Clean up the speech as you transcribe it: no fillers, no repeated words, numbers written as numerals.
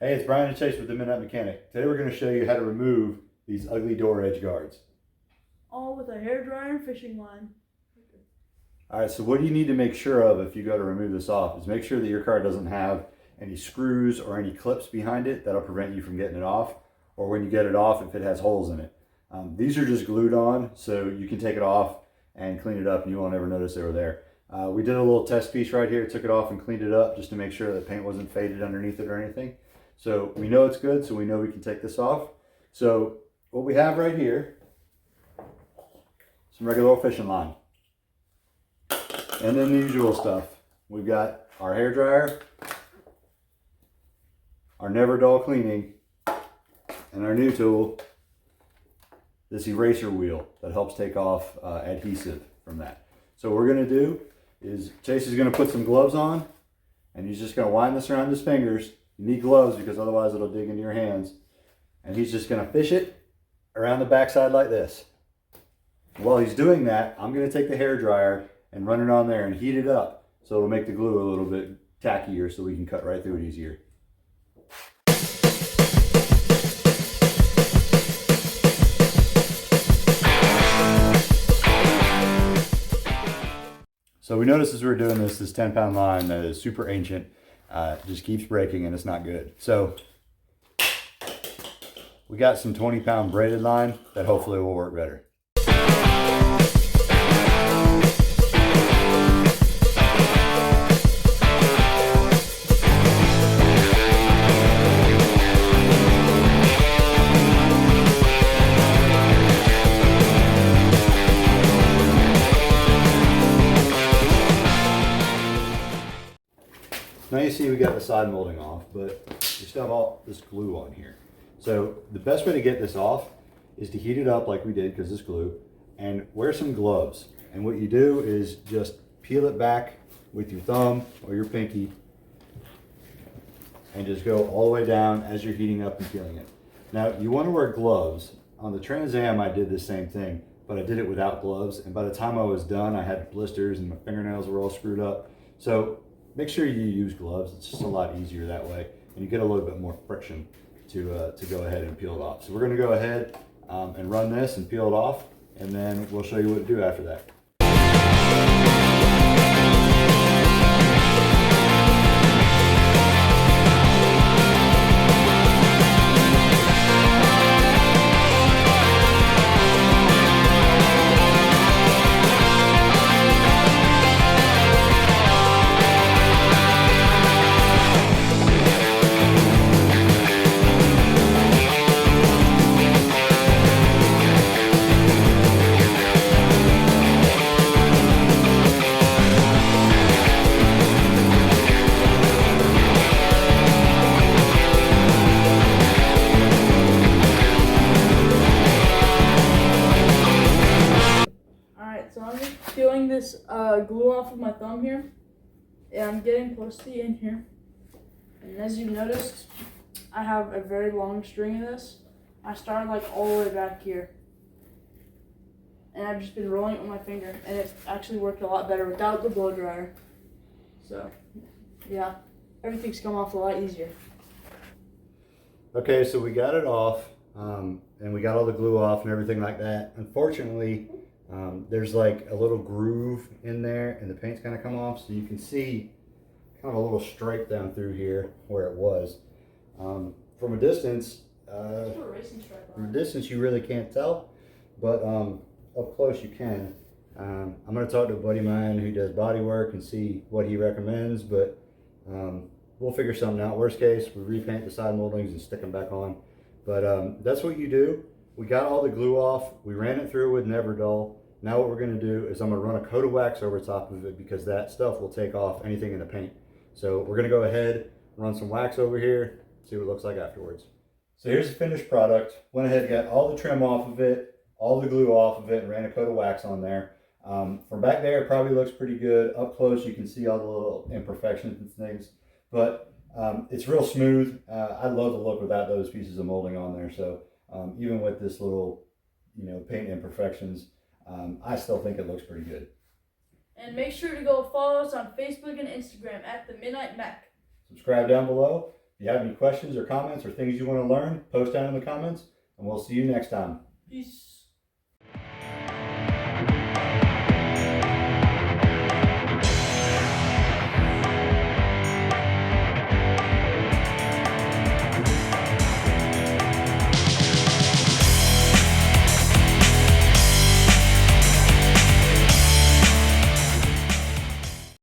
Hey, it's Brian and Chase with the Midnight Mechanic. Today we're going to show you how to remove these ugly door edge guards. All with a hairdryer and fishing line. Alright, so what you need to make sure of if you go to remove this off is make sure that your car doesn't have any screws or any clips behind it that'll prevent you from getting it off, or when you get it off if it has holes in it. These are just glued on, so you can take it off and clean it up and you won't ever notice they were there. We did a little test piece right here, took it off and cleaned it up just to make sure that paint wasn't faded underneath it or anything. So we know it's good, so we know we can take this off. So what we have right here, some regular old fishing line. And then the usual stuff. We've got our hair dryer, our nev-r-dull cleaning, and our new tool, this eraser wheel that helps take off adhesive from that. So what we're gonna do is Chase is gonna put some gloves on and he's just gonna wind this around his fingers. You need gloves because otherwise it'll dig into your hands. And he's just gonna fish it around the backside like this. While he's doing that, I'm gonna take the hair dryer and run it on there and heat it up so it'll make the glue a little bit tackier so we can cut right through it easier. So we noticed as we were doing this 10-pound line that is super ancient, just keeps breaking and it's not good. So we got some 20-pound braided line that hopefully will work better. Now you see we got the side molding off, but we still have all this glue on here. So the best way to get this off is to heat it up like we did, because it's glue, and wear some gloves. And what you do is just peel it back with your thumb or your pinky and just go all the way down as you're heating up and peeling it. Now you want to wear gloves. On the Trans Am I did the same thing, but I did it without gloves, and by the time I was done I had blisters and my fingernails were all screwed up. So make sure you use gloves. It's just a lot easier that way, and you get a little bit more friction to go ahead and peel it off. So we're going to go ahead and run this and peel it off, and then we'll show you what to do after that. So I'm just peeling this glue off of my thumb here. And I'm getting close to the end here. And as you noticed, I have a very long string of this. I started like all the way back here. And I've just been rolling it with my finger. And it actually worked a lot better without the blow dryer. So, yeah, everything's come off a lot easier. Okay, so we got it off, and we got all the glue off and everything like that. Unfortunately, there's like a little groove in there and the paint's kind of come off, so you can see kind of a little stripe down through here where it was. From a distance, you really can't tell, but up close you can. I'm going to talk to a buddy of mine who does body work and see what he recommends, but we'll figure something out. Worst case, we repaint the side moldings and stick them back on. But that's what you do. We got all the glue off. We ran it through with nev-r-dull. Now what we're going to do is I'm going to run a coat of wax over top of it, because that stuff will take off anything in the paint. So we're going to go ahead, run some wax over here, see what it looks like afterwards. So here's the finished product. Went ahead and got all the trim off of it, all the glue off of it, and ran a coat of wax on there. From back there it probably looks pretty good. Up close you can see all the little imperfections and things, but it's real smooth. I love the look without those pieces of molding on there. So even with this little, paint imperfections, I still think it looks pretty good. And make sure to go follow us on Facebook and Instagram at The Midnight Mech. Subscribe down below. If you have any questions or comments or things you want to learn, post down in the comments, and we'll see you next time. Peace.